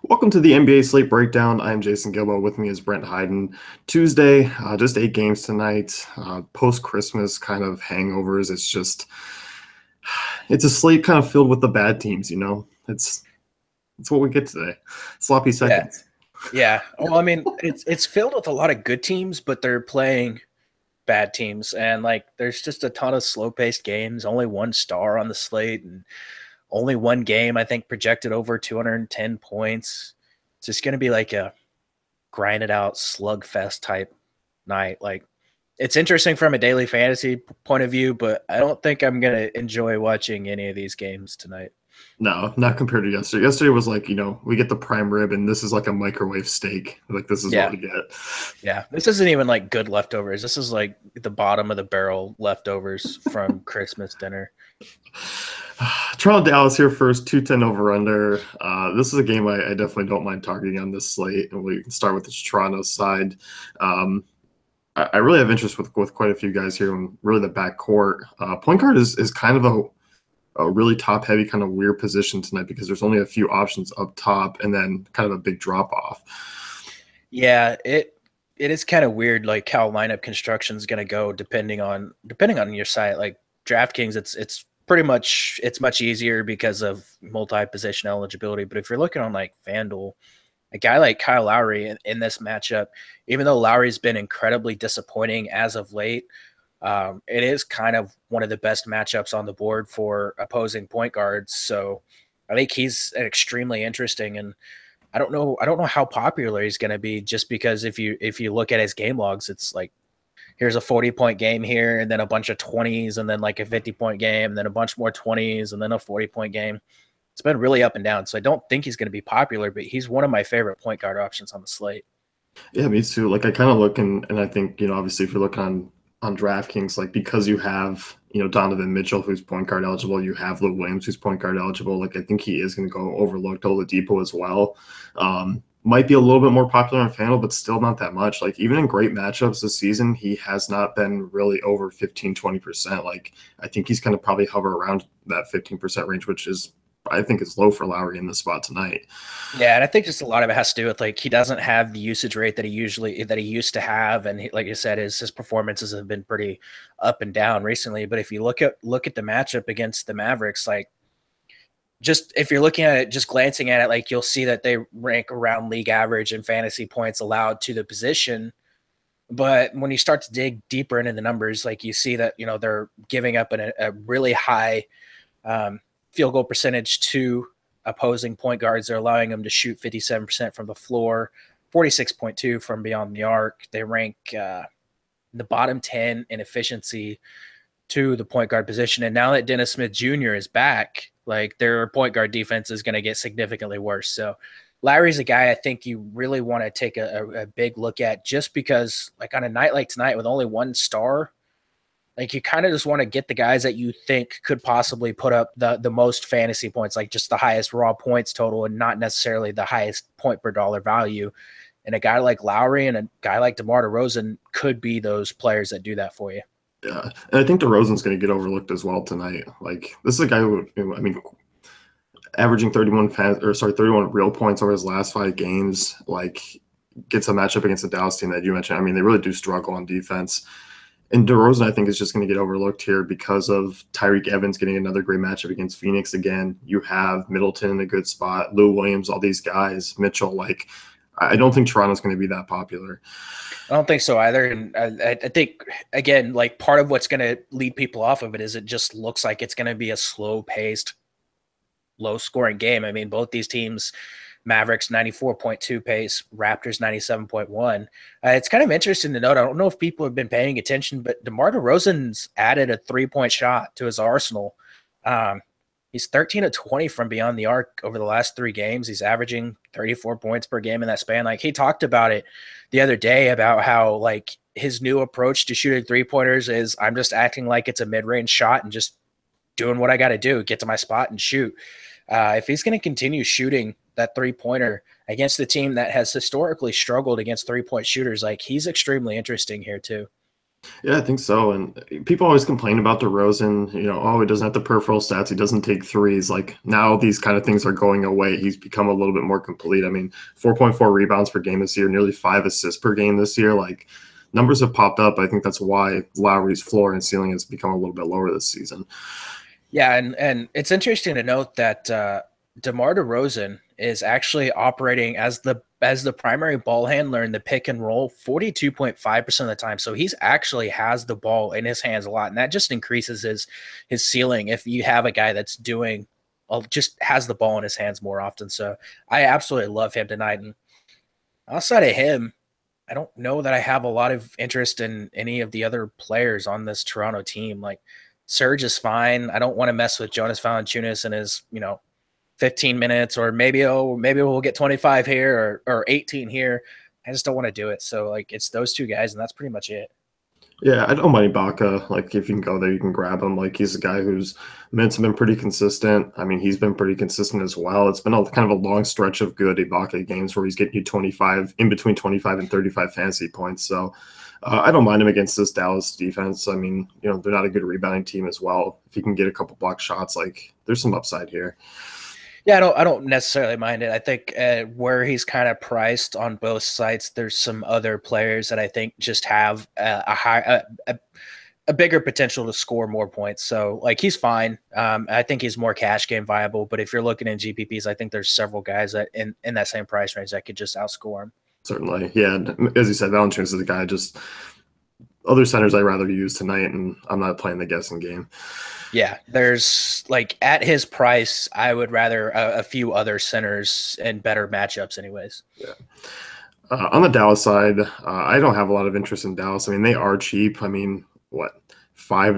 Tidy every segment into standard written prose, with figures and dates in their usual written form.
Welcome to the NBA Slate Breakdown. I'm Jason Gilbo. With me is Brent Hyden. Tuesday, just 8 games tonight. Post-Christmas kind of hangovers. It's a slate kind of filled with the bad teams. It's what we get today. Sloppy Yeah, seconds. yeah. Well, I mean, it's filled with a lot of good teams, but they're playing bad teams, and like there's just a ton of slow-paced games. Only one star on the slate, and only one game I think projected over 210 points. It's just going to be like a grinded out slugfest type night. Like it's interesting from a daily fantasy point of view, but I don't think I'm going to enjoy watching any of these games tonight. No, not compared to yesterday. Yesterday was like, we get the prime rib, and this is like a microwave steak. Like, this is what Yeah, we get. yeah. This isn't even like good leftovers. This is like the bottom of the barrel leftovers from Christmas dinner. Toronto Dallas here first, 210 over under. This is a game I definitely don't mind targeting on this slate, and we can start with the Toronto side. I really have interest with quite a few guys here, and really the backcourt. Point guard is kind of a really top heavy, kind of weird position tonight because there's only a few options up top, and then kind of a big drop off. Yeah, it is kind of weird like how lineup construction is going to go depending on your site. Like DraftKings, it's pretty much it's much easier because of multi-position eligibility. But if you're looking on like FanDuel, a guy like Kyle Lowry in this matchup, even though Lowry's been incredibly disappointing as of late, it is kind of one of the best matchups on the board for opposing point guards. So I think he's extremely interesting, and I don't know how popular he's going to be, just because if you look at his game logs, it's like here's a 40-point game here, and then a bunch of 20s, and then like a 50-point game, and then a bunch more 20s, and then a 40-point game. It's been really up and down. So I don't think he's going to be popular, but he's one of my favorite point guard options on the slate. Yeah, me too. Like, I kind of look, and I think, obviously if you look on DraftKings, like, because you have, Donovan Mitchell, who's point guard eligible, you have Lou Williams, who's point guard eligible. Like, I think he is going to go overlooked. Oladipo as well. Might be a little bit more popular on FanDuel, but still not that much. Like, even in great matchups this season, he has not been really over 15-20%. Like, I think he's going to probably hover around that 15% range, which is, I think, is low for Lowry in this spot tonight. Yeah, and I think just a lot of it has to do with like he doesn't have the usage rate that he used to have, and like you said, his performances have been pretty up and down recently. But if you look at the matchup against the Mavericks, like just if you're looking at it, just glancing at it, like you'll see that they rank around league average in fantasy points allowed to the position. But when you start to dig deeper into the numbers, like you see that they're giving up a really high field goal percentage to opposing point guards. They're allowing them to shoot 57% from the floor, 46.2 from beyond the arc. They rank the bottom 10 in efficiency to the point guard position. And now that Dennis Smith Jr. is back, like their point guard defense is going to get significantly worse. So Larry's a guy I think you really want to take a big look at, just because like on a night like tonight with only one star, like you kind of just want to get the guys that you think could possibly put up the most fantasy points, like just the highest raw points total and not necessarily the highest point per dollar value. And a guy like Lowry and a guy like DeMar DeRozan could be those players that do that for you. Yeah, and I think DeRozan's going to get overlooked as well tonight. Like, this is a guy who, I mean, averaging 31 real points over his last 5 games. Like, gets a matchup against the Dallas team that you mentioned. I mean, they really do struggle on defense. And DeRozan, I think, is just going to get overlooked here because of Tyreek Evans getting another great matchup against Phoenix again. You have Middleton in a good spot, Lou Williams, all these guys, Mitchell. Like, I don't think Toronto's going to be that popular. I don't think so either. And I think, again, like part of what's going to lead people off of it is it just looks like it's going to be a slow paced, low scoring game. I mean, both these teams, Mavericks 94.2 pace, Raptors 97.1. It's kind of interesting to note. I don't know if people have been paying attention, but DeMar DeRozan's added a 3-point shot to his arsenal. He's 13 of 20 from beyond the arc over the last 3 games. He's averaging 34 points per game in that span. Like he talked about it the other day about how like his new approach to shooting 3-pointers is I'm just acting like it's a mid-range shot and just doing what I got to do, get to my spot and shoot. If he's going to continue shooting that 3-pointer against the team that has historically struggled against 3-point shooters, like he's extremely interesting here too. Yeah, I think so. And people always complain about DeRozan, oh, he doesn't have the peripheral stats, he doesn't take threes. Like now these kind of things are going away. He's become a little bit more complete. I mean, 4.4 rebounds per game this year, nearly 5 assists per game this year. Like numbers have popped up. I think that's why Lowry's floor and ceiling has become a little bit lower this season. Yeah, and it's interesting to note that DeMar DeRozan is actually operating as the primary ball handler in the pick and roll 42.5% of the time. So he's actually has the ball in his hands a lot, and that just increases his ceiling if you have a guy that's doing just has the ball in his hands more often. So I absolutely love him tonight. And outside of him, I don't know that I have a lot of interest in any of the other players on this Toronto team. Like Serge is fine. I don't want to mess with Jonas Valanciunas and his, 15 minutes, or maybe we'll get 25 here or 18 here. I just don't want to do it. So like it's those two guys, and that's pretty much it. Yeah, I don't mind Ibaka. Like, if you can go there, you can grab him. Like, he's a guy whose minutes have been pretty consistent. I mean, he's been pretty consistent as well. It's been a kind of a long stretch of good Ibaka games where he's getting you 25, in between 25 and 35 fantasy points. So I don't mind him against this Dallas defense. I mean, they're not a good rebounding team as well. If he can get a couple block shots, like, there's some upside here. Yeah, I don't necessarily mind it. I think where he's kind of priced on both sites, there's some other players that I think just have a bigger potential to score more points. So like he's fine. I think he's more cash game viable. But if you're looking in GPPs, I think there's several guys that in that same price range that could just outscore him. Certainly. Yeah. As you said, Valanciunas is a guy just other centers I'd rather use tonight, and I'm not playing the guessing game. Yeah, there's like at his price, I would rather a few other centers and better matchups, anyways. Yeah. On the Dallas side, I don't have a lot of interest in Dallas. I mean, they are cheap. I mean, what, five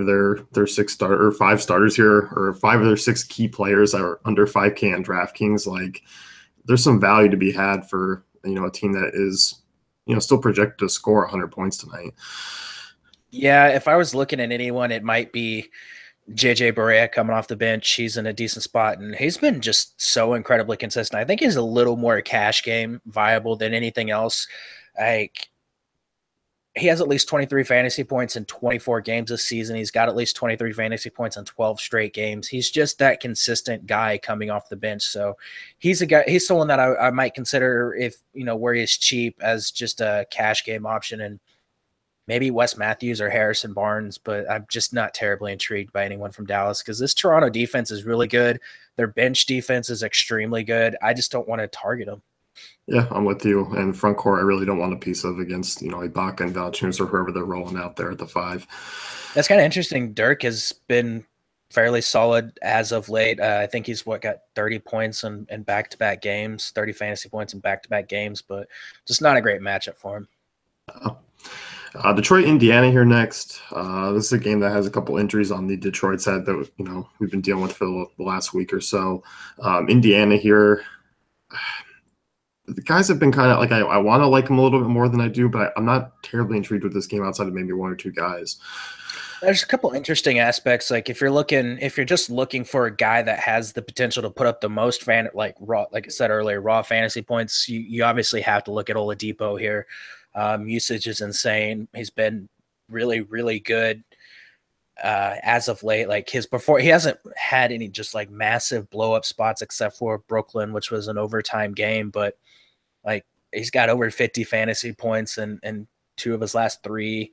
starters here, or five of their six key players are under 5K on DraftKings. Like, there's some value to be had for a team that is still projected to score 100 points tonight. Yeah, if I was looking at anyone, it might be JJ Barea coming off the bench. He's in a decent spot, and he's been just so incredibly consistent. I think he's a little more cash game viable than anything else. Like he has at least 23 fantasy points in 24 games this season. He's got at least 23 fantasy points in 12 straight games. He's just that consistent guy coming off the bench. So he's a guy, he's someone that I might consider if, where he's cheap as just a cash game option, and maybe Wes Matthews or Harrison Barnes, but I'm just not terribly intrigued by anyone from Dallas because this Toronto defense is really good. Their bench defense is extremely good. I just don't want to target them. Yeah, I'm with you. And front court, I really don't want a piece of against, Ibaka and Valanciunas or whoever they're rolling out there at the 5. That's kind of interesting. Dirk has been fairly solid as of late. I think he's got 30 points in back-to-back games, 30 fantasy points in back-to-back games, but just not a great matchup for him. Detroit, Indiana here next. This is a game that has a couple injuries on the Detroit side that we've been dealing with for the last week or so. Indiana here, the guys have been kind of like I want to like them a little bit more than I do, but I'm not terribly intrigued with this game outside of maybe one or two guys. There's a couple interesting aspects. Like if you're just looking for a guy that has the potential to put up the most like I said earlier, raw fantasy points, you obviously have to look at Oladipo here. Usage is insane. He's been really, really good as of late. Like he hasn't had any just like massive blow up spots except for Brooklyn, which was an overtime game, but like he's got over 50 fantasy points and two of his last three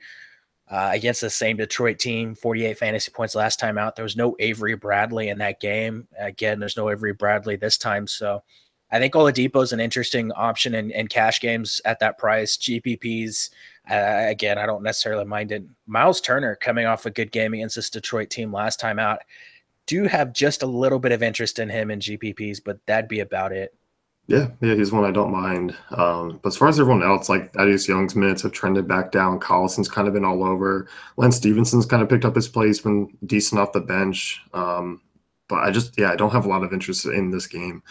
against the same Detroit team, 48 fantasy points last time out. There was no Avery Bradley in that game. Again, there's no Avery Bradley this time. So I think Oladipo is an interesting option in cash games at that price. GPPs, again, I don't necessarily mind it. Miles Turner coming off a good game against this Detroit team last time out. Do have just a little bit of interest in him in GPPs, but that'd be about it. Yeah, he's one I don't mind. But as far as everyone else, like Thaddeus Young's minutes have trended back down. Collison's kind of been all over. Len Stevenson's kind of picked up his place, been decent off the bench. But I don't have a lot of interest in this game.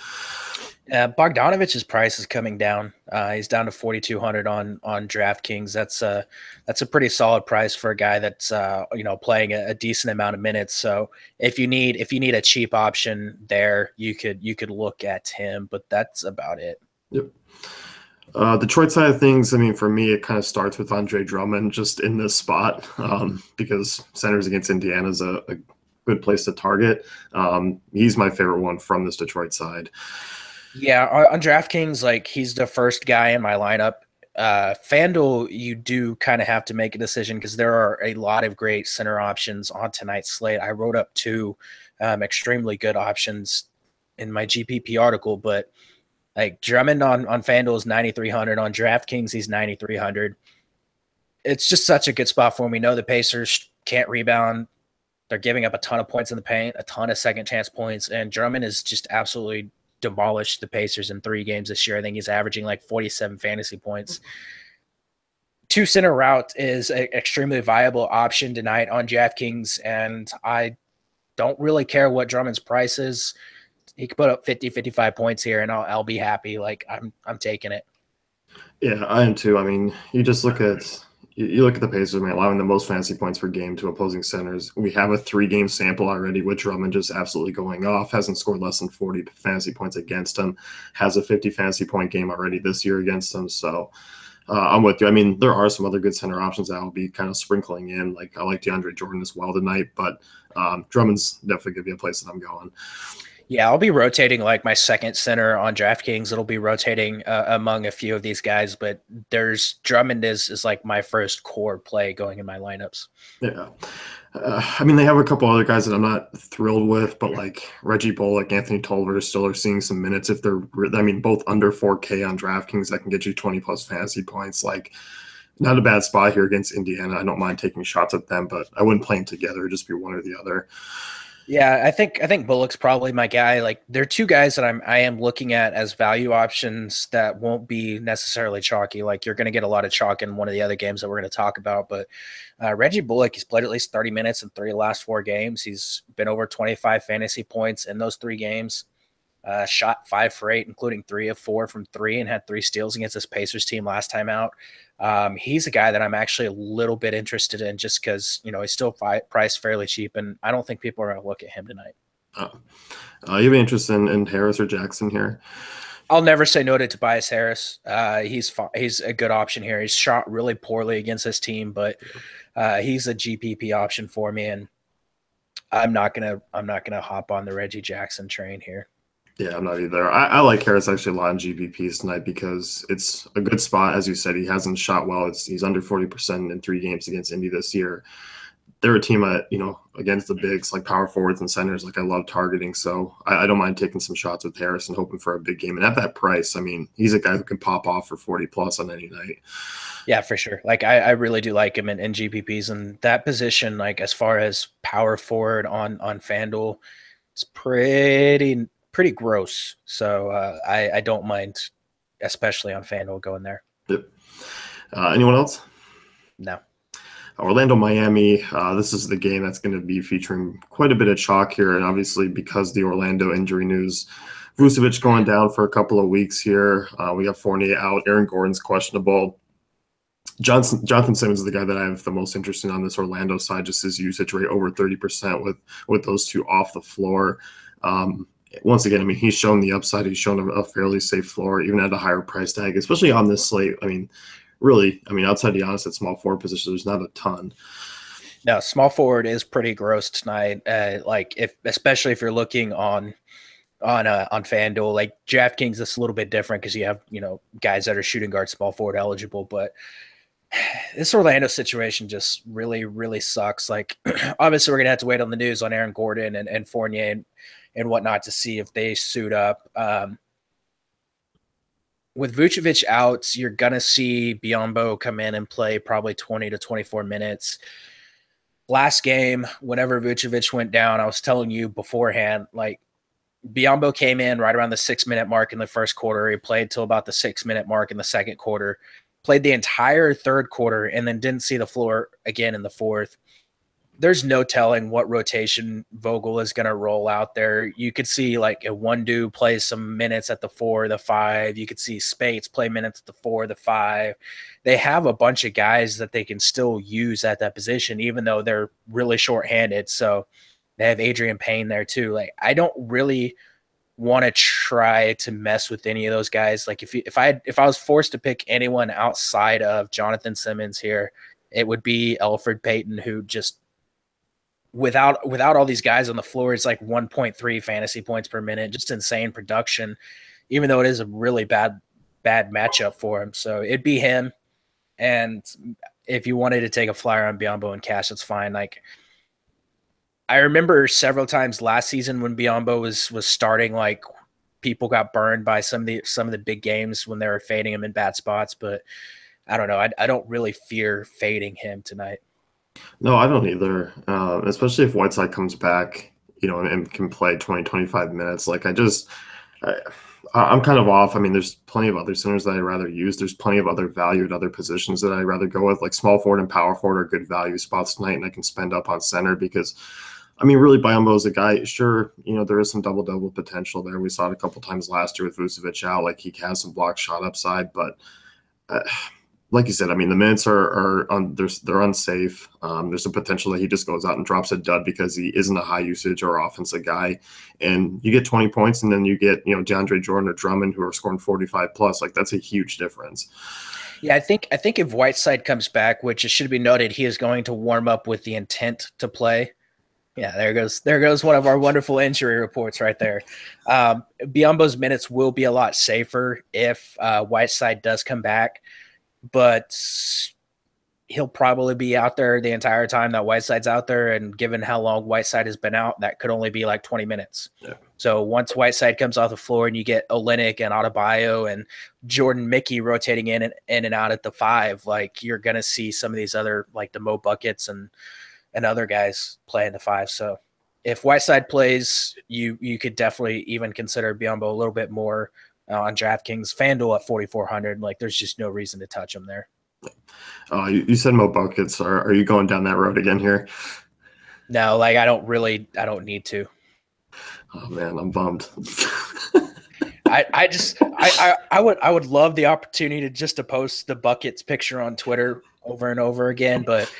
Bogdanovic's price is coming down. He's down to 4,200 on DraftKings. That's a pretty solid price for a guy that's playing a decent amount of minutes. So if you need a cheap option there, you could look at him. But that's about it. Yep. Detroit side of things, I mean, for me, it kind of starts with Andre Drummond just in this spot because centers against Indiana is a good place to target. He's my favorite one from this Detroit side. Yeah, on DraftKings, like he's the first guy in my lineup. FanDuel, you do kind of have to make a decision because there are a lot of great center options on tonight's slate. I wrote up two extremely good options in my GPP article, but like Drummond on FanDuel is 9,300. On DraftKings, he's 9,300. It's just such a good spot for him. We know the Pacers can't rebound. They're giving up a ton of points in the paint, a ton of second chance points, and Drummond has just absolutely demolished the Pacers in 3 games this year. I think he's averaging like 47 fantasy points. Two center route is an extremely viable option tonight on DraftKings, and I don't really care what Drummond's price is. He could put up 50, 55 points here, and I'll be happy. Like I'm taking it. Yeah, I am too. I mean, you look at the Pacers, man, allowing the most fantasy points per game to opposing centers. We have a 3-game sample already with Drummond just absolutely going off. Hasn't scored less than 40 fantasy points against him. Has a 50 fantasy point game already this year against him. So I'm with you. I mean, there are some other good center options that I'll be kind of sprinkling in. Like I like DeAndre Jordan as well tonight, but Drummond's definitely going to be a place that I'm going. Yeah, I'll be rotating like my second center on DraftKings. It'll be rotating among a few of these guys, but there's Drummond is like my first core play going in my lineups. Yeah. I mean, they have a couple other guys that I'm not thrilled with, but like Reggie Bullock, Anthony Tolliver still are seeing some minutes if they're, I mean, both under 4K on DraftKings that can get you 20 plus fantasy points. Like, not a bad spot here against Indiana. I don't mind taking shots at them, but I wouldn't play them together. It'd just be one or the other. Yeah, I think Bullock's probably my guy. Like there are two guys that I am looking at as value options that won't be necessarily chalky. Like you're going to get a lot of chalk in one of the other games that we're going to talk about. But Reggie Bullock, he's played at least 30 minutes in 3 of the last 4 games. He's been over 25 fantasy points in those 3 games. Shot 5 for 8, including 3 of 4 from 3, and had 3 steals against this Pacers team last time out. He's a guy that I'm actually a little bit interested in just because, you know, he's still priced fairly cheap, and I don't think people are going to look at him tonight. You have any interest in Harris or Jackson here? I'll never say no to Tobias Harris. He's a good option here. He's shot really poorly against this team, but he's a GPP option for me, and I'm not gonna hop on the Reggie Jackson train here. Yeah, I'm not either. I like Harris actually a lot in GPPs tonight because it's a good spot. As you said, he hasn't shot well. He's under 40% in 3 games against Indy this year. They're a team against the bigs, like power forwards and centers, like I love targeting. So I don't mind taking some shots with Harris and hoping for a big game. And at that price, I mean, he's a guy who can pop off for 40 plus on any night. Yeah, for sure. Like I really do like him in GPPs, and that position, like as far as power forward on FanDuel, it's pretty gross. So I don't mind, especially on FanDuel, going there. Yep. Anyone else? No. Orlando, Miami. This is the game that's going to be featuring quite a bit of chalk here. And obviously, because the Orlando injury news, Vucevic going down for a couple of weeks here. We got Fournier out. Aaron Gordon's questionable. Jonathan Simmons is the guy that I have the most interest in on this Orlando side, just his usage rate over 30% with those two off the floor. Once again, I mean, he's shown the upside. He's shown a fairly safe floor, even at a higher price tag, especially on this slate. I mean, really, outside the honest at small forward position, there's not a ton. No, small forward is pretty gross tonight. Especially if you're looking on FanDuel, like DraftKings, it's a little bit different because you have guys that are shooting guard, small forward eligible, but this Orlando situation just really, really sucks. Like, obviously, we're gonna have to wait on the news on Aaron Gordon and Fournier and whatnot to see if they suit up. With Vucevic out, you're gonna see Biyombo come in and play probably 20 to 24 minutes. Last game, whenever Vucevic went down, I was telling you beforehand, like Biyombo came in right around the 6-minute mark in the first quarter. He played till about the 6-minute mark in the second quarter. Played the entire third quarter and then didn't see the floor again in the fourth. There's no telling what rotation Vogel is going to roll out there. You could see like a Wundu play some minutes at the 4, the 5. You could see Spates play minutes at the 4, the 5. They have a bunch of guys that they can still use at that position, even though they're really shorthanded. So they have Adrian Payne there too. Like I don't really want to try to mess with any of those guys. Like if I was forced to pick anyone outside of Jonathan Simmons here, it would be Elfrid Payton, who just without all these guys on the floor, it's like 1.3 fantasy points per minute, just insane production, even though it is a really bad matchup for him. So it'd be him. And if you wanted to take a flyer on Biyombo and cash, that's fine. Like I remember several times last season when Biyombo was starting, like people got burned by some of the big games when they were fading him in bad spots. But I don't know. I don't really fear fading him tonight. No, I don't either. Especially if Whiteside comes back, and can play 20, 25 minutes. Like I'm kind of off. I mean, there's plenty of other centers that I'd rather use. There's plenty of other value at other positions that I'd rather go with. Like small forward and power forward are good value spots tonight, and I can spend up on center because, I mean, really, Biyombo is a guy. Sure, there is some double potential there. We saw it a couple times last year with Vucevic out. Like he has some block shot upside, but like you said, I mean, the minutes are they're unsafe. There's a potential that he just goes out and drops a dud because he isn't a high usage or offensive guy. And you get 20 points, and then you get DeAndre Jordan or Drummond who are scoring 45 plus. Like that's a huge difference. Yeah, I think if Whiteside comes back, which it should be noted, he is going to warm up with the intent to play. Yeah, there goes one of our wonderful injury reports right there. Biyombo's minutes will be a lot safer if Whiteside does come back, but he'll probably be out there the entire time that Whiteside's out there. And given how long Whiteside has been out, that could only be like 20 minutes. Yeah. So once Whiteside comes off the floor and you get Olynyk and Adebayo and Jordan Mickey rotating in and out at the 5, like you're going to see some of these other, like the Mo Buckets and other guys playing the 5. So if Whiteside plays, you could definitely even consider Biyombo a little bit more on DraftKings. FanDuel at 4,400. Like there's just no reason to touch him there. You said Mo Buckets. Are you going down that road again here? No, like I don't need to. Oh man, I'm bummed. I would love the opportunity to post the Buckets picture on Twitter over and over again, but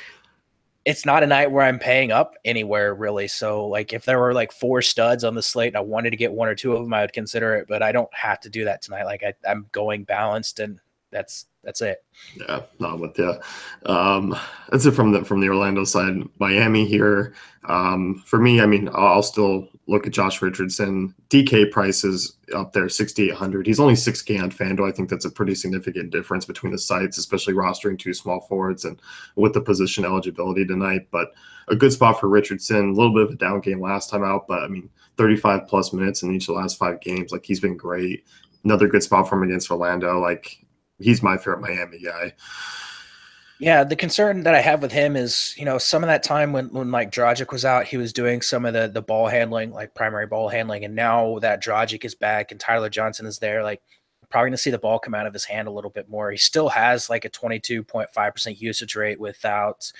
it's not a night where I'm paying up anywhere really. So like if there were like 4 studs on the slate and I wanted to get 1 or 2 of them, I would consider it, but I don't have to do that tonight. Like I'm going balanced, and that's it. Yeah, no, I'm with you. That's it from the Orlando side. Miami here. For me, I mean, I'll still look at Josh Richardson. DK prices up there, 6,800. He's only 6K on FanDuel. I think that's a pretty significant difference between the sites, especially rostering 2 small forwards and with the position eligibility tonight. But a good spot for Richardson. A little bit of a down game last time out, but I mean, 35 plus minutes in each of the last 5 games. Like he's been great. Another good spot for him against Orlando. Like he's my favorite Miami guy. Yeah, the concern that I have with him is, some of that time when like Dragic was out, he was doing some of the ball handling, like primary ball handling. And now that Dragic is back and Tyler Johnson is there, like probably going to see the ball come out of his hand a little bit more. He still has like a 22.5% usage rate without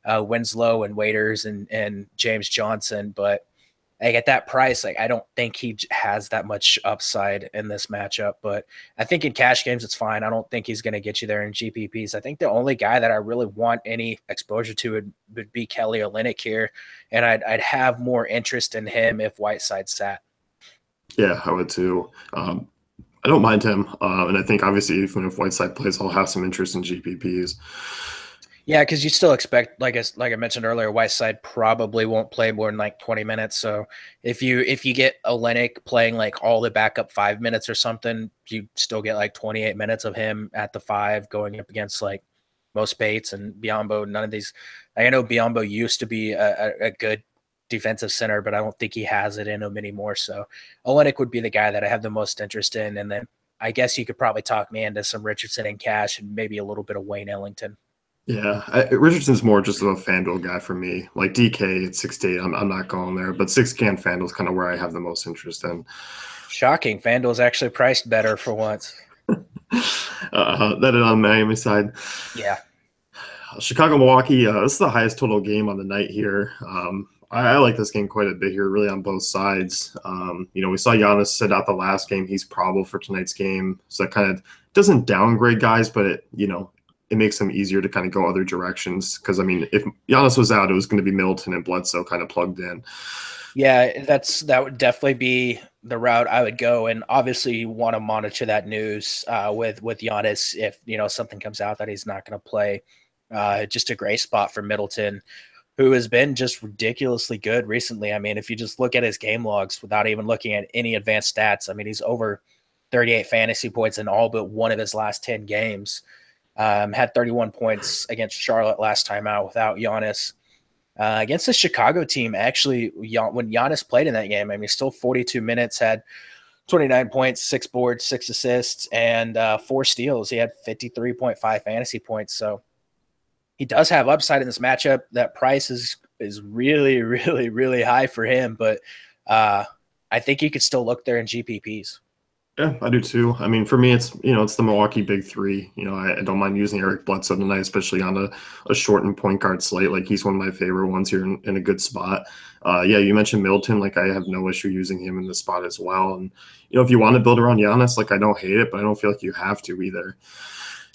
Winslow and Waiters and James Johnson. But like at that price, like I don't think he has that much upside in this matchup, but I think in cash games it's fine. I don't think he's going to get you there in GPPs. I think the only guy that I really want any exposure to would be Kelly Olynyk here, and I'd have more interest in him if Whiteside sat. Yeah, I would too. I don't mind him, and I think obviously even if Whiteside plays, I'll have some interest in GPPs. Yeah, because you still expect, like I mentioned earlier, Whiteside probably won't play more than like 20 minutes. So if you get Olynyk playing like all the backup 5 minutes or something, you still get like 28 minutes of him at the 5 going up against like Mo Bates and Biyombo. None of these. I know Biyombo used to be a good defensive center, but I don't think he has it in him anymore. So Olynyk would be the guy that I have the most interest in, and then I guess you could probably talk me into some Richardson and cash and maybe a little bit of Wayne Ellington. Yeah, Richardson's more just of a FanDuel guy for me. Like DK at 6-8, I'm not going there, but 6K on FanDuel is kind of where I have the most interest in. Shocking. FanDuel's actually priced better for once. That is on the Miami side. Yeah. Chicago-Milwaukee, this is the highest total game on the night here. I like this game quite a bit here, really on both sides. We saw Giannis sit out the last game. He's probable for tonight's game. So that kind of doesn't downgrade guys, but it makes them easier to kind of go other directions. Because, I mean, if Giannis was out, it was going to be Middleton and Bledsoe kind of plugged in. Yeah, that would definitely be the route I would go, and obviously you want to monitor that news with Giannis if something comes out that he's not going to play. Just a great spot for Middleton, who has been just ridiculously good recently. I mean, if you just look at his game logs without even looking at any advanced stats, I mean, he's over 38 fantasy points in all but one of his last 10 games. Had 31 points against Charlotte last time out without Giannis. Against the Chicago team, actually, when Giannis played in that game, I mean, still 42 minutes, had 29 points, 6 boards, 6 assists, and 4 steals. He had 53.5 fantasy points. So he does have upside in this matchup. That price is really, really, really high for him, but uh, I think you could still look there in GPPs. Yeah, I do too. I mean, for me, it's the Milwaukee Big Three. I don't mind using Eric Bledsoe tonight, especially on a shortened point guard slate. Like he's one of my favorite ones here in a good spot. Yeah, you mentioned Middleton. Like I have no issue using him in this spot as well. And if you want to build around Giannis, like I don't hate it, but I don't feel like you have to either.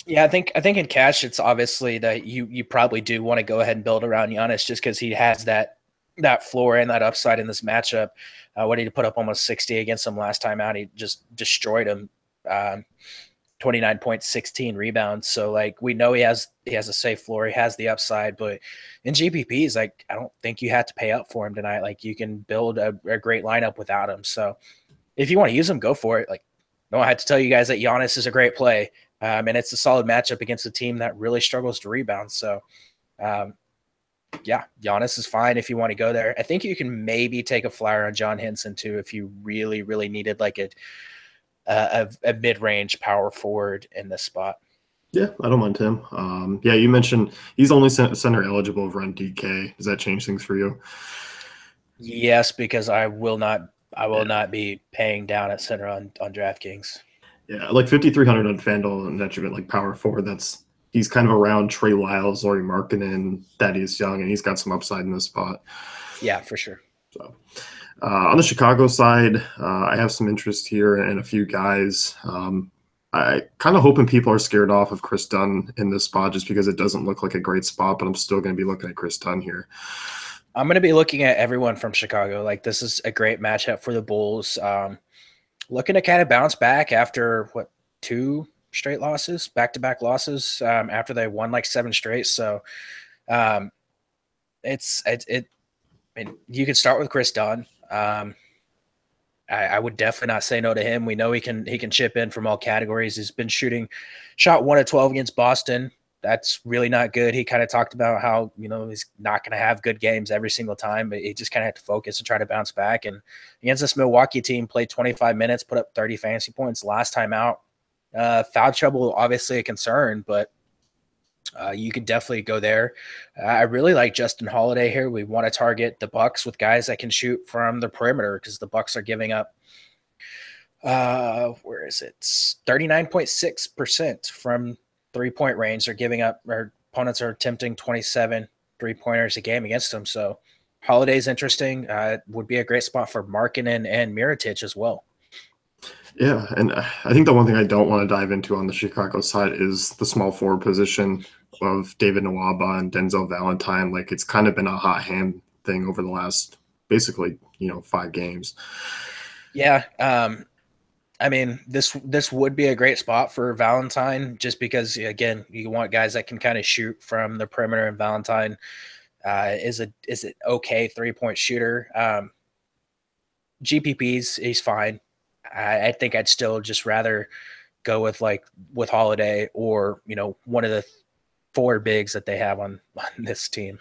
Yeah, I think in cash, it's obviously that you probably do want to go ahead and build around Giannis just because he has that floor and that upside in this matchup. What did he put up almost 60 against him last time out? He just destroyed him. 29 points, 16 rebounds. So like we know he has a safe floor, he has the upside, but in GPPs, like I don't think you have to pay up for him tonight. Like you can build a great lineup without him. So if you want to use him, go for it. Like no, I had to tell you guys that Giannis is a great play. And it's a solid matchup against a team that really struggles to rebound. So um, yeah, Giannis is fine if you want to go there. I think you can maybe take a flyer on John Henson too if you really, really needed like a mid-range power forward in this spot. Yeah, I don't mind him. Yeah, you mentioned he's only center eligible over on DK. Does that change things for you? Yes, because I will Yeah. not be paying down at center on DraftKings. Yeah, like 5,300 on FanDuel and that like power forward. He's kind of around Trey Lyles, Laurie Markkinen, Thaddeus Young, and he's got some upside in this spot. Yeah, for sure. So on the Chicago side, I have some interest here and a few guys. I kind of hoping people are scared off of Chris Dunn in this spot just because it doesn't look like a great spot, but I'm still going to be looking at Chris Dunn here. I'm going to be looking at everyone from Chicago. Like this is a great matchup for the Bulls. Looking to kind of bounce back after what 2 straight losses, back-to-back losses after they won like 7 straight. So um, it. I mean, you can start with Chris Dunn. I would definitely not say no to him. We know he can chip in from all categories. He's been shot 1 of 12 against Boston. That's really not good. He kind of talked about how he's not going to have good games every single time, but he just kind of had to focus and try to bounce back. And against this Milwaukee team, played 25 minutes, put up 30 fantasy points last time out. Foul trouble obviously a concern, but you could definitely go there. I really like Justin Holiday here. We want to target the Bucks with guys that can shoot from the perimeter because the Bucks are giving up where is it? 39.6% from 3-point range. They're giving up, or opponents are attempting 27 3-pointers a game against them. So Holiday's interesting. Would be a great spot for Markkinen and Mirotic as well. Yeah, and I think the one thing I don't want to dive into on the Chicago side is the small forward position of David Nwaba and Denzel Valentine. Like it's kind of been a hot hand thing over the last basically 5 games. Yeah, I mean, this would be a great spot for Valentine just because, again, you want guys that can kind of shoot from the perimeter, and Valentine is an okay 3-point shooter. GPPs, he's fine. I think I'd still just rather go with Holiday or one of the 4 bigs that they have on this team.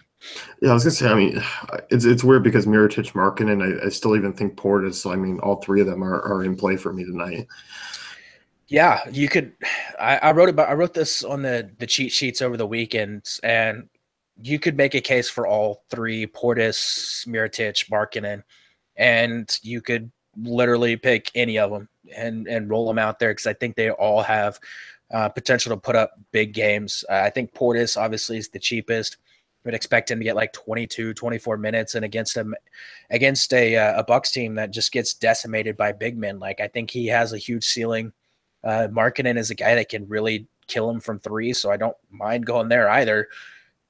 Yeah, I was gonna say. I mean, it's weird because Mirotic, Markkinen, I still even think Portis. So I mean, all 3 of them are in play for me tonight. Yeah, you could. I wrote this on the cheat sheets over the weekend, and you could make a case for all 3: Portis, Mirotic, Markkinen, and you could literally pick any of them and roll them out there because I think they all have potential to put up big games. I think Portis obviously is the cheapest. Would expect him to get like 22, 24 minutes, and against a Bucks team that just gets decimated by big men. Like I think he has a huge ceiling. Markkinen is a guy that can really kill him from 3, so I don't mind going there either.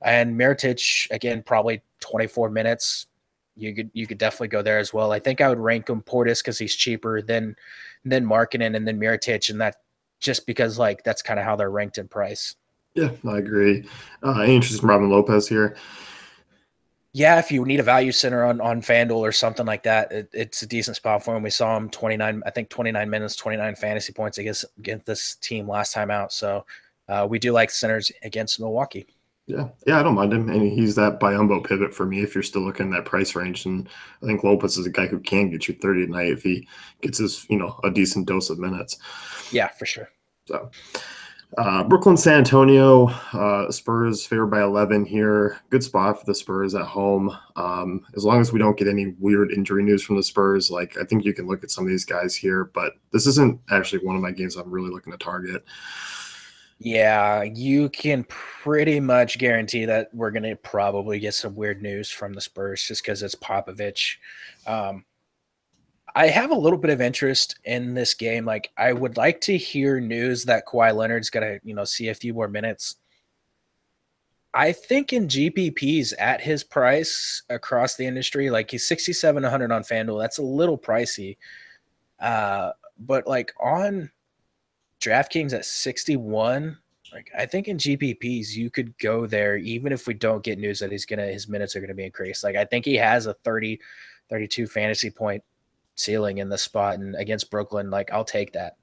And Mirotic, again, probably 24 minutes, you could definitely go there as well. I think I would rank him Portis because he's cheaper than Markkanen and then Mirotic, and that just because like that's kind of how they're ranked in price. Yeah, I agree. Any interest in Robin Lopez here? Yeah, if you need a value center on FanDuel or something like that, it's a decent spot for him. We saw him 29, I think 29 minutes, 29 fantasy points against this team last time out. So we do like centers against Milwaukee. Yeah, I don't mind him, and he's that Biombo pivot for me if you're still looking in that price range. And I think Lopez is a guy who can get you 30 tonight if he gets his a decent dose of minutes. Yeah, for sure. So. Brooklyn, San Antonio, Spurs favored by 11 here. Good spot for the Spurs at home. As long as we don't get any weird injury news from the Spurs, like I think you can look at some of these guys here, but this isn't actually one of my games I'm really looking to target. Yeah, you can pretty much guarantee that we're going to probably get some weird news from the Spurs just because it's Popovich. I have a little bit of interest in this game. Like, I would like to hear news that Kawhi Leonard's going to, see a few more minutes. I think in GPPs at his price across the industry, like he's 6,700 on FanDuel. That's a little pricey. But like on DraftKings at 61, like I think in GPPs you could go there even if we don't get news that his minutes are going to be increased. Like I think he has a 30, 32 fantasy point ceiling in the spot, and against Brooklyn, like I'll take that.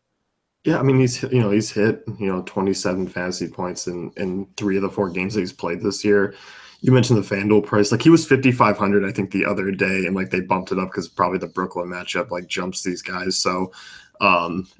Yeah, I mean he's hit 27 fantasy points in 3 of the 4 games that he's played this year. You mentioned the FanDuel price, like he was 5,500 I think the other day, and like they bumped it up because probably the Brooklyn matchup like jumps these guys. So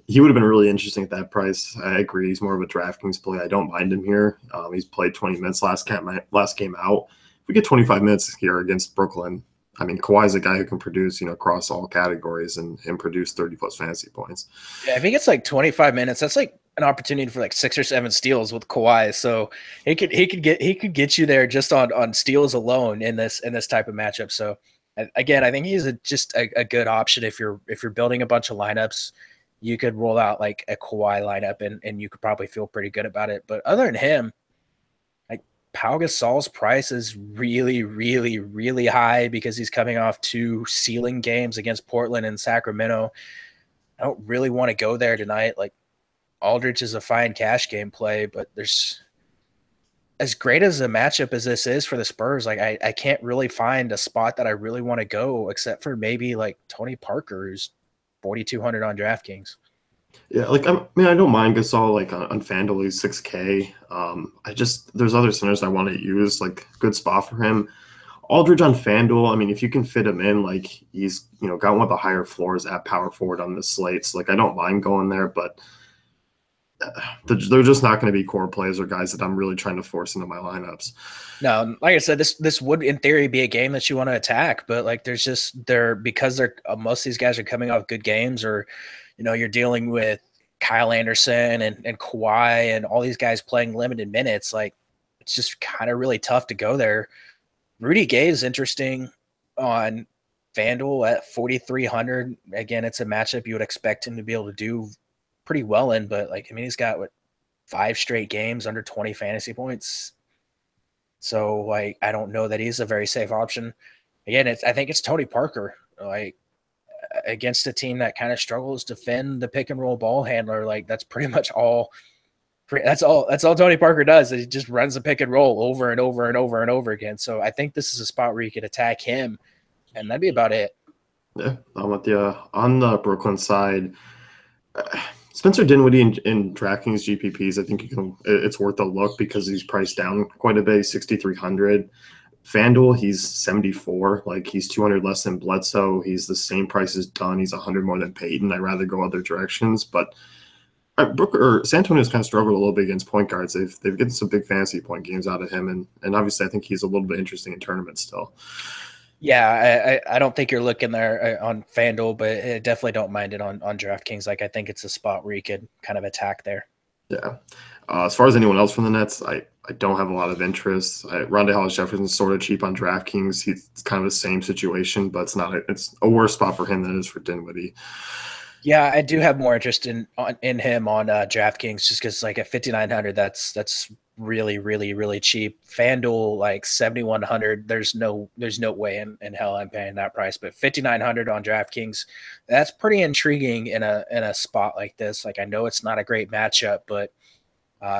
he would have been really interesting at that price. I agree. He's more of a DraftKings play. I don't mind him here. He's played 20 minutes last game out. If we get 25 minutes here against Brooklyn, I mean, Kawhi's a guy who can produce, across all categories and produce 30 plus fantasy points. Yeah, if he gets like 25 minutes, that's like an opportunity for like 6 or 7 steals with Kawhi. So he could get you there just on steals alone in this type of matchup. So again, I think he's just a good option if you're building a bunch of lineups. You could roll out like a Kawhi lineup and you could probably feel pretty good about it. But other than him, like Pau Gasol's price is really, really, really high because he's coming off 2 ceiling games against Portland and Sacramento. I don't really want to go there tonight. Like Aldridge is a fine cash game play, but there's as great as a matchup as this is for the Spurs, like I can't really find a spot that I really want to go except for maybe like Tony Parker, who's 4,200 on DraftKings. Yeah, like I don't mind Gasol like on FanDuel, he's 6K. There's other centers I want to use, like good spot for him. Aldridge on FanDuel, I mean, if you can fit him in, like he's got one of the higher floors at power forward on the slates. Like I don't mind going there, but they're just not going to be core plays or guys that I'm really trying to force into my lineups. No, like I said, this would in theory be a game that you want to attack, but like because they're most of these guys are coming off good games, or you're dealing with Kyle Anderson and Kawhi and all these guys playing limited minutes. Like it's just kind of really tough to go there. Rudy Gay is interesting on FanDuel at 4,300. Again, it's a matchup you would expect him to be able to do pretty well in, but like, I mean, he's got 5 straight games under 20 fantasy points. So like, I don't know that he's a very safe option. Again, I think it's Tony Parker, like against a team that kind of struggles to defend the pick and roll ball handler. Like that's pretty much all. That's all Tony Parker does. He just runs the pick and roll over and over and over and over again. So I think this is a spot where you could attack him, and that'd be about it. Yeah, I'm with you. On the Brooklyn side, Spencer Dinwiddie in DraftKings GPPs, I think it's worth a look because he's priced down quite a bit, 6,300. FanDuel, he's 74. Like he's 200 less than Bledsoe. He's the same price as Dunn. He's 100 more than Payton. I'd rather go other directions, but San Antonio's kind of struggled a little bit against point guards. They've gotten some big fantasy point games out of him, and obviously I think he's a little bit interesting in tournaments still. Yeah, I don't think you're looking there on FanDuel, but I definitely don't mind it on DraftKings. Like I think it's a spot where you could kind of attack there. Yeah. As far as anyone else from the Nets, I don't have a lot of interest. Rondé Hollis-Jefferson's sort of cheap on DraftKings. He's kind of the same situation, but it's a worse spot for him than it is for Dinwiddie. Yeah, I do have more interest in him on DraftKings just because like at 5,900, that's really, really, really cheap. FanDuel like 7,100. There's no way in hell I'm paying that price. But 5,900 on DraftKings, that's pretty intriguing in a spot like this. Like I know it's not a great matchup, but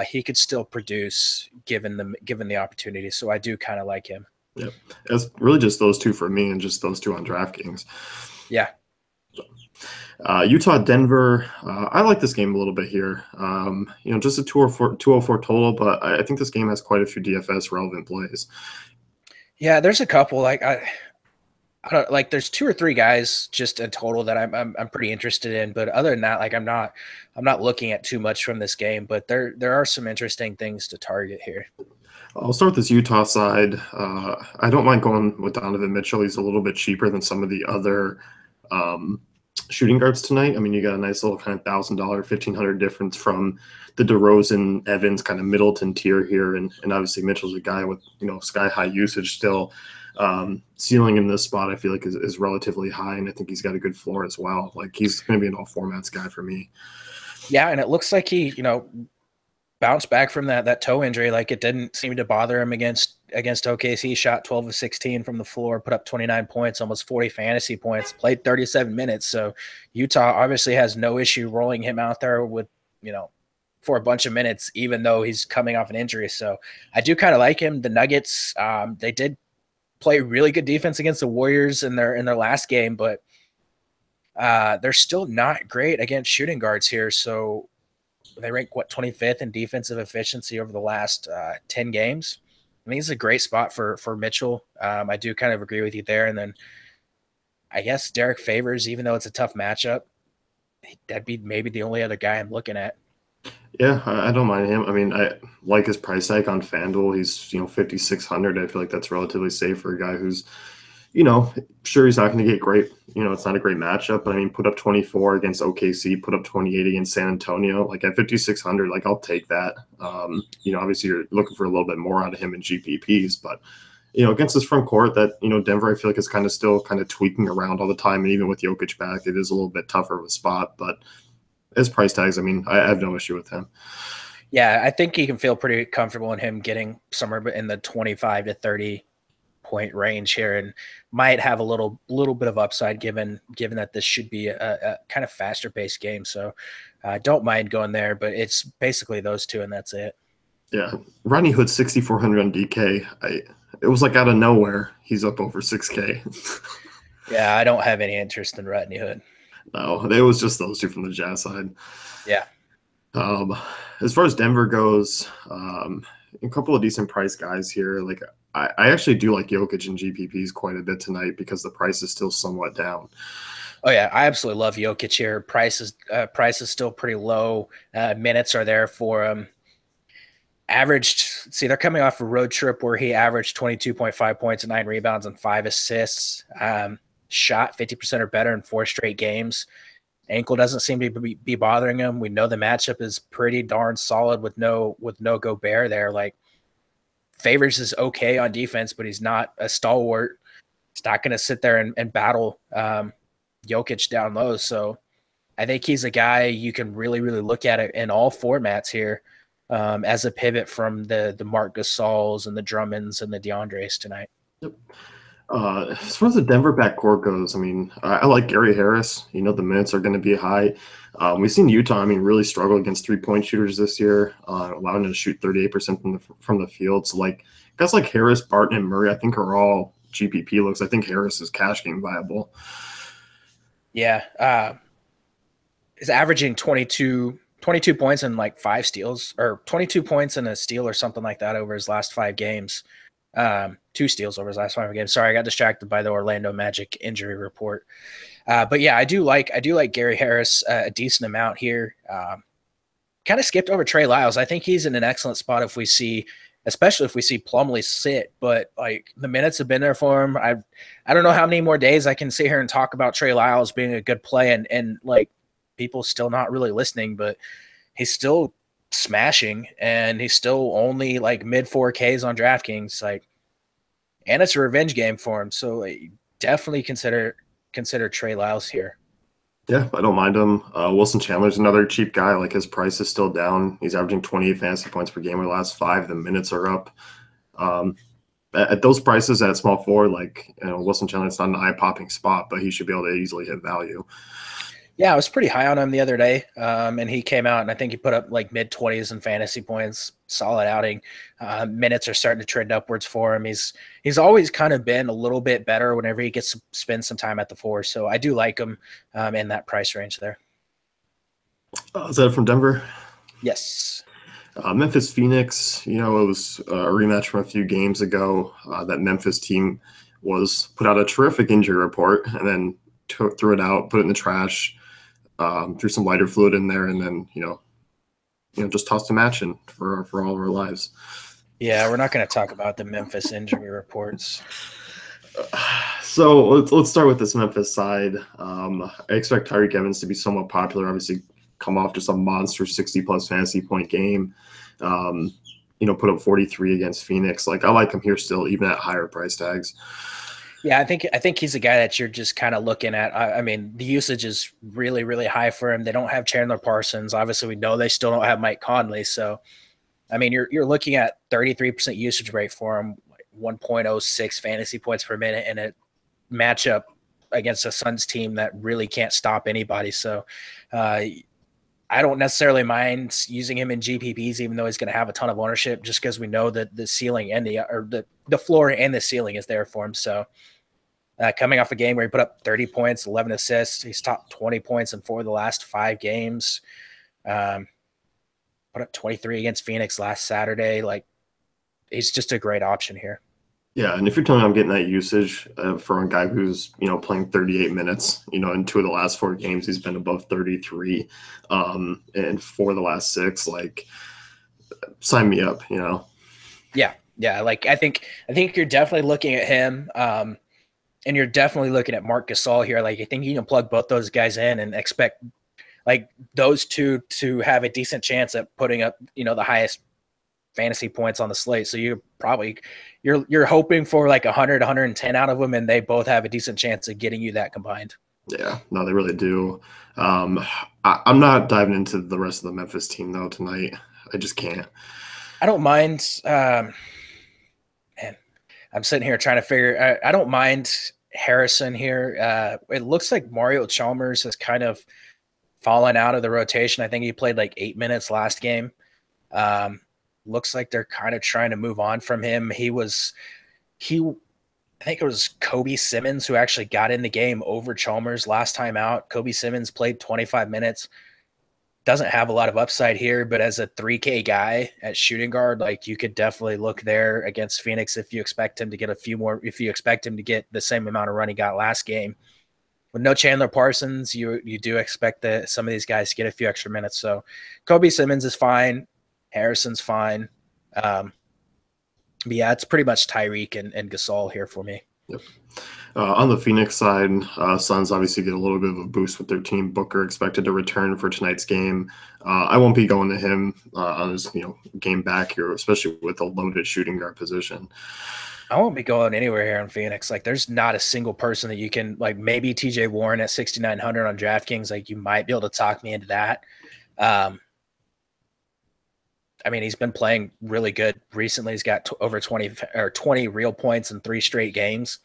he could still produce given the opportunity. So I do kind of like him. Yep. It's really just those two for me and just those two on DraftKings. Yeah. Utah, Denver. I like this game a little bit here. Just a 204 total, but I think this game has quite a few DFS relevant plays. Yeah, there's a couple. I don't like. There's two or three guys just in total that I'm pretty interested in. But other than that, like I'm not looking at too much from this game. But there are some interesting things to target here. I'll start with this Utah side. I don't mind going with Donovan Mitchell. He's a little bit cheaper than some of the other shooting guards tonight. I mean, you got a nice little kind of $1,000, $1,500 difference from the DeRozan, Evans kind of Middleton tier here, and obviously Mitchell's a guy with sky high usage still. Ceiling in this spot, I feel like is relatively high, and I think he's got a good floor as well. Like he's going to be an all formats guy for me. Yeah, and it looks like he bounced back from that toe injury. Like it didn't seem to bother him against OKC. Shot 12 of 16 from the floor, put up 29 points, almost 40 fantasy points, played 37 minutes. So Utah obviously has no issue rolling him out there with, for a bunch of minutes, even though he's coming off an injury. So I do kind of like him. The Nuggets, they did play really good defense against the Warriors in their last game, but they're still not great against shooting guards here. So they rank 25th in defensive efficiency over the last 10 games. I think it's a great spot for Mitchell. I do kind of agree with you there. And then I guess Derek Favors, even though it's a tough matchup, that'd be maybe the only other guy I'm looking at. Yeah, I don't mind him. I mean, I like his price tag on FanDuel. He's 5,600. I feel like that's relatively safe for a guy who's sure he's not going to get great. It's not a great matchup, but I mean, put up 24 against OKC, put up 28 against San Antonio. Like at 5,600, like I'll take that. Obviously you're looking for a little bit more out of him in GPPs, but against this front court that Denver, I feel like is still tweaking around all the time, and even with Jokic back, it is a little bit tougher of a spot. But as price tags, I mean, I have no issue with him. Yeah, I think you can feel pretty comfortable in him getting somewhere in the 25 to 30 point range here, and might have a little bit of upside given that this should be a kind of faster paced game. So don't mind going there, but it's basically those two and that's it. Yeah, Rodney Hood 6,400 on DK. It was like out of nowhere he's up over 6K. Yeah, I don't have any interest in Rodney Hood. No, it was just those two from the Jazz side. Yeah. As far as Denver goes, a couple of decent price guys here. Like I actually do like Jokic and GPPs quite a bit tonight because the price is still somewhat down. Oh yeah, I absolutely love Jokic here. Price is still pretty low. Minutes are there for him. They're coming off a road trip where he averaged 22.5 points and 9 rebounds and 5 assists. Shot 50% or better in 4 straight games. Ankle doesn't seem to be bothering him. We know the matchup is pretty darn solid with no Gobert there. Like Favors is okay on defense, but he's not a stalwart. He's not going to sit there and battle Jokic down low. So I think he's a guy you can really, really look at it in all formats here as a pivot from the Marc Gasols and the Drummonds and the DeAndres tonight. Yep. As far as the Denver backcourt goes, I mean, I like Gary Harris. The minutes are going to be high. We've seen Utah, really struggle against 3-point shooters this year, allowing them to shoot 38% from the field. So, like, guys like Harris, Barton, and Murray, I think are all GPP looks. I think Harris is cash game viable. Yeah. He's averaging 22 points and like 5 steals, or 22 points and a steal or something like that over his last 5 games. 2 steals over his last 5 games. Sorry, I got distracted by the Orlando Magic injury report. But yeah, I do like Gary Harris a decent amount here. Kind of skipped over Trey Lyles. I think he's in an excellent spot especially if we see Plumlee sit. But like the minutes have been there for him. I don't know how many more days I can sit here and talk about Trey Lyles being a good play and like people still not really listening, but he's still smashing and he's still only like mid 4Ks on DraftKings, and it's a revenge game for him. So definitely consider Trey Lyles here. Yeah, I don't mind him. Wilson Chandler's another cheap guy. Like his price is still down. He's averaging 28 fantasy points per game in the last five. The minutes are up. Um, at those prices at small forward, like Wilson Chandler's not an eye popping spot, but he should be able to easily hit value. Yeah, I was pretty high on him the other day, and he came out and I think he put up like mid-20s in fantasy points. Solid outing. Minutes are starting to trend upwards for him. He's always kind of been a little bit better whenever he gets to spend some time at the four. So I do like him in that price range there. Is that from Denver? Yes. Memphis Phoenix, it was a rematch from a few games ago. That Memphis team was put out a terrific injury report and then threw it out, put it in the trash, threw some lighter fluid in there, and then just tossed a match in for all of our lives. Yeah, we're not going to talk about the Memphis injury reports. So let's start with this Memphis side. I expect Tyreek Evans to be somewhat popular. Obviously, come off just a monster 60-plus fantasy point game. Put up 43 against Phoenix. Like I like him here still, even at higher price tags. Yeah, I think he's a guy that you're just kind of looking at. I mean, the usage is really, really high for him. They don't have Chandler Parsons. Obviously, we know they still don't have Mike Conley. So, I mean, you're looking at 33% usage rate for him, 1.06 fantasy points per minute in a matchup against a Suns team that really can't stop anybody. So, I don't necessarily mind using him in GPPs, even though he's going to have a ton of ownership, just because we know that the ceiling and the floor and the ceiling is there for him. So, coming off a game where he put up 30 points, 11 assists, he's top 20 points in 4 of the last 5 games. Put up 23 against Phoenix last Saturday. Like, he's just a great option here. Yeah, and if you're telling me I'm getting that usage from a guy who's playing 38 minutes, in 2 of the last 4 games he's been above 33, and 4 of the last 6, like sign me up, Yeah. Like I think you're definitely looking at him, and you're definitely looking at Marc Gasol here. Like I think you can plug both those guys in and expect like those two to have a decent chance at putting up the highest fantasy points on the slate. So you're hoping for like 100, 110 out of them, and they both have a decent chance of getting you that combined. Yeah, no, they really do. I'm not diving into the rest of the Memphis team though tonight. I just can't. I don't mind. Man, I'm sitting here trying to figure. I don't mind Harrison here. It looks like Mario Chalmers has kind of fallen out of the rotation. I think he played like 8 minutes last game. Looks like they're kind of trying to move on from him. I think it was Kobe Simmons who actually got in the game over Chalmers last time out. Kobe Simmons played 25 minutes. Doesn't have a lot of upside here, but as a 3K guy at shooting guard, like you could definitely look there against Phoenix if you expect him to get if you expect him to get the same amount of run he got last game. With no Chandler Parsons, you do expect that some of these guys to get a few extra minutes. So Kobe Simmons is fine. Harrison's fine. But yeah, it's pretty much Tyreek and Gasol here for me. Yep. On the Phoenix side, Suns obviously get a little bit of a boost with their team. Booker expected to return for tonight's game. I won't be going to him on his game back here, especially with a loaded shooting guard position. I won't be going anywhere here in Phoenix. Like, there's not a single person that you can like. Maybe TJ Warren at 6,900 on DraftKings. Like, you might be able to talk me into that. I mean, he's been playing really good recently. He's got over 20 real points in 3 straight games.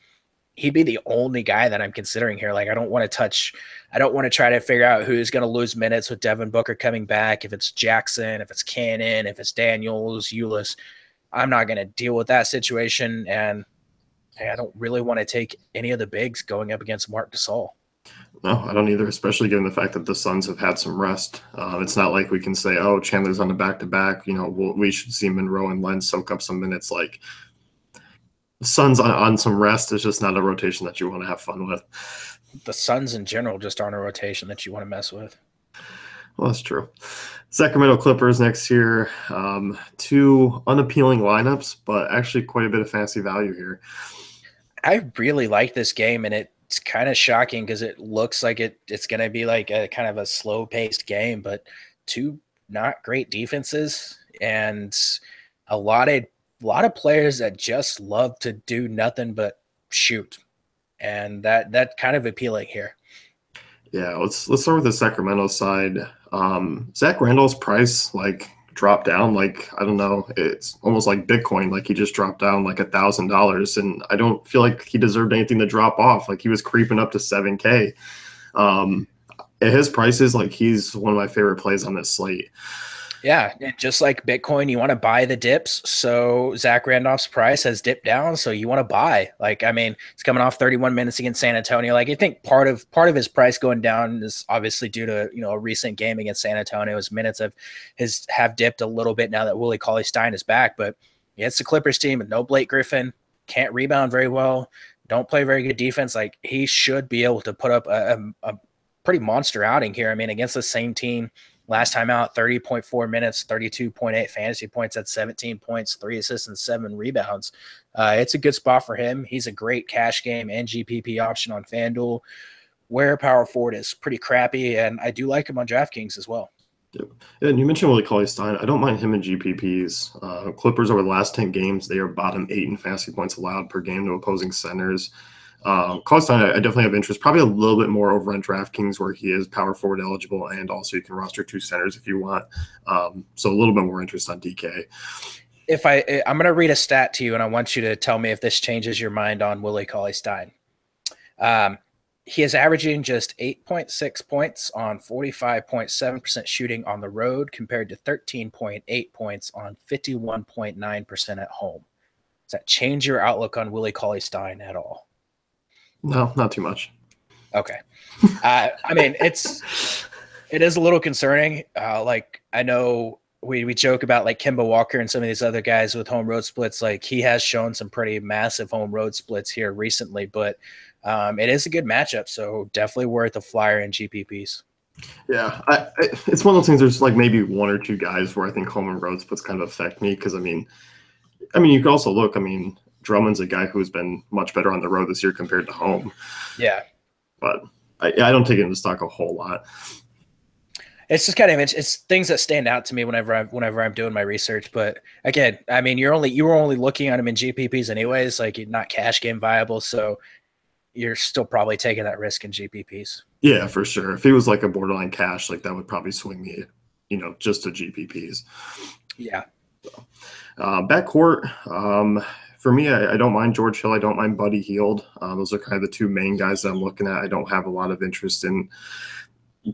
He'd be the only guy that I'm considering here. Like, I don't want to try to figure out who's going to lose minutes with Devin Booker coming back. If it's Jackson, if it's Cannon, if it's Daniels, Ulis, I'm not going to deal with that situation. And I don't really want to take any of the bigs going up against Marc Gasol. No, I don't either, especially given the fact that the Suns have had some rest. It's not like we can say, oh, Chandler's on the back-to-back. We should see Monroe and Len soak up some minutes. Like, Suns on some rest is just not a rotation that you want to have fun with. The Suns in general just aren't a rotation that you want to mess with. Well, that's true. Sacramento Clippers next year. 2 unappealing lineups, but actually quite a bit of fantasy value here. I really like this game, and it's kind of shocking because it looks like it's going to be like a kind of a slow-paced game, but 2 not great defenses and a lot of players that just love to do nothing but shoot, and that kind of appealing here. Yeah, let's start with the Sacramento side. Zach Randall's price like dropped down like I don't know, it's almost like Bitcoin, like he just dropped down like $1,000, and I don't feel like he deserved anything to drop off. Like he was creeping up to 7K. Um, at his prices, like he's one of my favorite plays on this slate. Yeah, and just like Bitcoin, you want to buy the dips. So Zach Randolph's price has dipped down, so you want to buy. Like, I mean, he's coming off 31 minutes against San Antonio. Like, I think part of his price going down is obviously due to a recent game against San Antonio. His minutes have dipped a little bit now that Willie Cauley-Stein is back. But yeah, it's the Clippers team with no Blake Griffin, can't rebound very well, don't play very good defense. Like, he should be able to put up a pretty monster outing here. I mean, against the same team. Last time out, 30.4 minutes, 32.8 fantasy points at 17 points, 3 assists, and 7 rebounds. It's a good spot for him. He's a great cash game and GPP option on FanDuel, where power forward is pretty crappy, and I do like him on DraftKings as well. Yep. And you mentioned Willie Cauley-Stein. I don't mind him in GPPs. Clippers over the last 10 games, they are bottom 8 in fantasy points allowed per game to opposing centers. Cauley-Stein, I definitely have interest. Probably a little bit more over on DraftKings where he is power forward eligible, and also you can roster 2 centers if you want. So a little bit more interest on DK. I'm going to read a stat to you, and I want you to tell me if this changes your mind on Willie Cauley-Stein. He is averaging just 8.6 points on 45.7% shooting on the road compared to 13.8 points on 51.9% at home. Does that change your outlook on Willie Cauley-Stein at all? No, not too much. Okay. I mean, it is a little concerning. Like, I know we joke about like Kemba Walker and some of these other guys with home road splits. Like, he has shown some pretty massive home road splits here recently, but it is a good matchup. So definitely worth a flyer in GPPs. Yeah, it's one of those things. There's like maybe 1 or 2 guys where I think home and road splits kind of affect me because I mean, you could also look. I mean, Drummond's a guy who's been much better on the road this year compared to home. Yeah, but I don't take it into stock a whole lot. It's just kind of it's things that stand out to me whenever I'm doing my research. But again, I mean, you were only looking at them in GPPs anyways. Like, you're not cash game viable, so you're still probably taking that risk in GPPs. Yeah, for sure. If he was like a borderline cash, like that would probably swing me, just to GPPs. Yeah. So, backcourt. For me, I don't mind George Hill. I don't mind Buddy Hield. Those are kind of the 2 main guys that I'm looking at. I don't have a lot of interest in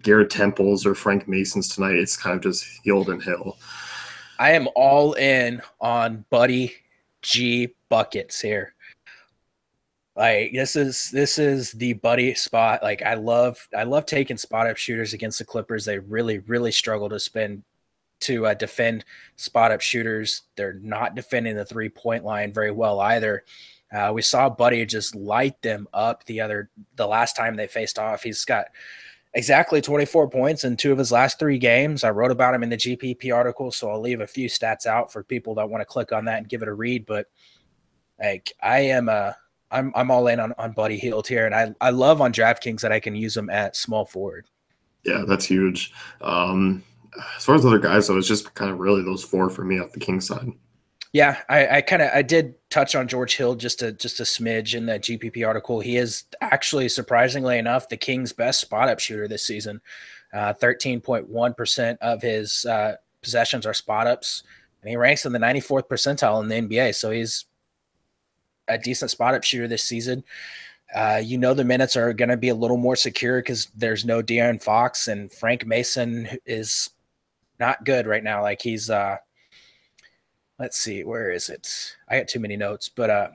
Garrett Temples or Frank Mason's tonight. It's kind of just Hield and Hill. I am all in on Buddy G buckets here. Like, this is the Buddy spot. Like, I love taking spot up shooters against the Clippers. They really, really struggle to defend spot up shooters. They're not defending the 3-point line very well either. We saw Buddy just light them up the last time they faced off. He's got exactly 24 points in 2 of his last 3 games. I wrote about him in the GPP article, so I'll leave a few stats out for people that want to click on that and give it a read. But like, I'm all in on Buddy Hield here, and I love on DraftKings that I can use him at small forward. Yeah, that's huge. As far as other guys, though, it's just kind of really those 4 for me off the Kings side. Yeah, I did touch on George Hill just a smidge in the GPP article. He is actually, surprisingly enough, the Kings' best spot up shooter this season. 13.1% of his possessions are spot ups, and he ranks in the 94th percentile in the NBA. So he's a decent spot up shooter this season. The minutes are going to be a little more secure because there's no De'Aaron Fox, and Frank Mason is not good right now. Like, he's let's see, where is it? I got too many notes, but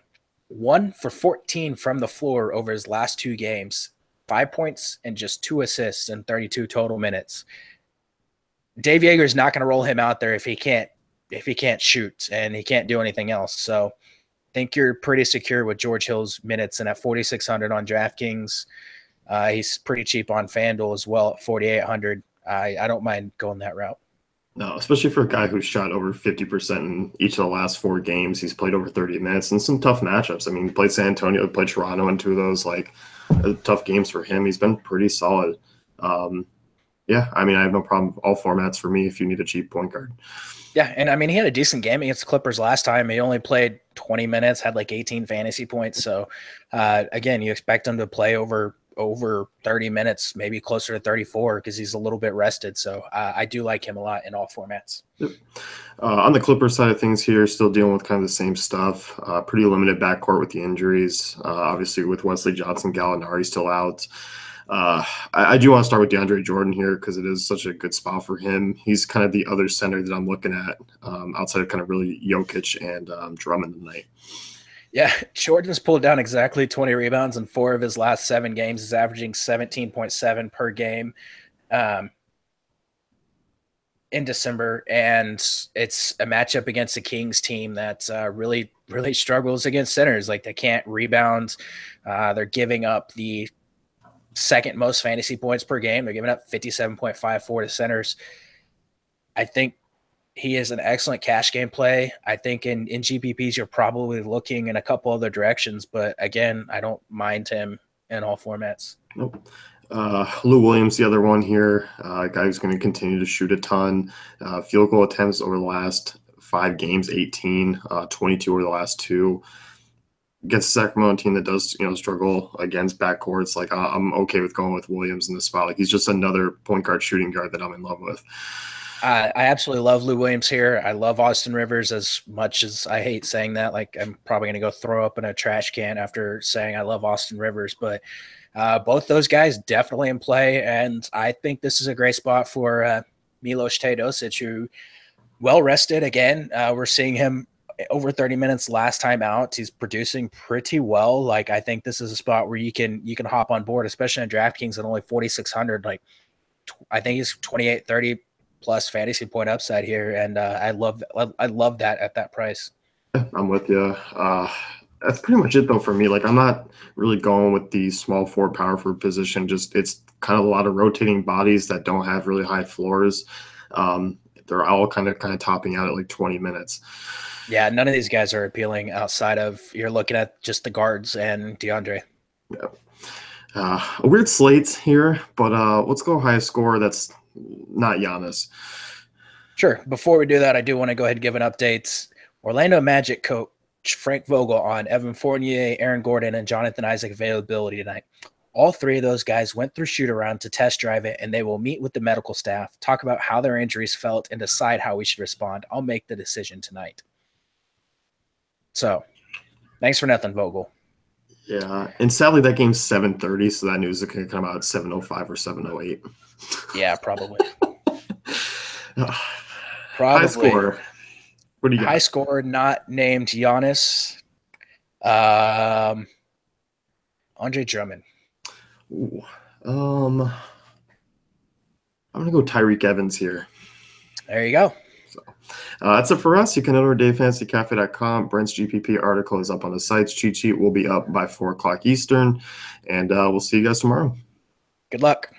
1 for 14 from the floor over his last 2 games, 5 points and just 2 assists in 32 total minutes. Dave Yeager is not going to roll him out there if he can't shoot and he can't do anything else. So I think you're pretty secure with George Hill's minutes, and at 4,600 on DraftKings, he's pretty cheap on FanDuel as well at 4,800. I don't mind going that route. No, especially for a guy who's shot over 50% in each of the last 4 games. He's played over 30 minutes and some tough matchups. I mean, he played San Antonio, played Toronto in 2 of those, tough games for him. He's been pretty solid. Yeah, I mean, I have no problem. All formats for me if you need a cheap point guard. Yeah, and I mean, he had a decent game against the Clippers last time. He only played 20 minutes, had like 18 fantasy points. So, again, you expect him to play over over 30 minutes, maybe closer to 34 because he's a little bit rested. So I do like him a lot in all formats. Yep. On the Clippers side of things here, still dealing with kind of the same stuff. Pretty limited backcourt with the injuries. Obviously, with Wesley Johnson, Gallinari still out. I do want to start with DeAndre Jordan here because it is such a good spot for him. He's kind of the other center that I'm looking at outside of kind of really Jokic and Drummond tonight. Yeah, Jordan's pulled down exactly 20 rebounds in 4 of his last 7 games. He's averaging 17.7 per game in December, and it's a matchup against the Kings team that really struggles against centers. Like, they can't rebound. They're giving up the second most fantasy points per game. They're giving up 57.54 to centers. I think he is an excellent cash game play. I think in GPPs, you're probably looking in a couple other directions, but again, I don't mind him in all formats. Nope. Lou Williams, the other one here, a guy who's going to continue to shoot a ton. Field goal attempts over the last 5 games, 18, 22 over the last 2. Against the Sacramento team that does, struggle against backcourts, like I'm okay with going with Williams in this spot. Like, he's just another point guard shooting guard that I'm in love with. I absolutely love Lou Williams here. I love Austin Rivers as much as I hate saying that. Like, I'm probably going to go throw up in a trash can after saying I love Austin Rivers, but both those guys definitely in play, and I think this is a great spot for Milos Teodosic, who well rested again. We're seeing him over 30 minutes last time out. He's producing pretty well. Like, I think this is a spot where you can hop on board, especially on DraftKings at only 4,600. Like, I think he's 28, 30 plus fantasy point upside here, and I love that at that price. I'm with you. That's pretty much it though for me. Like, I'm not really going with the small forward, power forward position. Just, it's kind of a lot of rotating bodies that don't have really high floors. They're all kind of topping out at like 20 minutes. Yeah, none of these guys are appealing outside of you're looking at just the guards and DeAndre. Yeah. A weird slate here, but let's go highest score that's not Giannis. Sure. Before we do that, I do want to go ahead and give an update. Orlando Magic coach Frank Vogel on Evan Fournier, Aaron Gordon, and Jonathan Isaac availability tonight. All 3 of those guys went through shoot-around to test drive it, and they will meet with the medical staff, talk about how their injuries felt, and decide how we should respond. I'll make the decision tonight. So, thanks for nothing, Vogel. Yeah, and sadly that game's 7:30, so that news is going to come out at 7:05 or 7:08. Yeah, probably. Probably. High score. What do you got? High score, not named Giannis. Andre Drummond. Ooh. I'm going to go Tyreek Evans here. There you go. So that's it for us. You can enter DaveFantasyCafe.com. Brent's GPP article is up on the sites. Cheat sheet will be up by 4 o'clock Eastern, and we'll see you guys tomorrow. Good luck.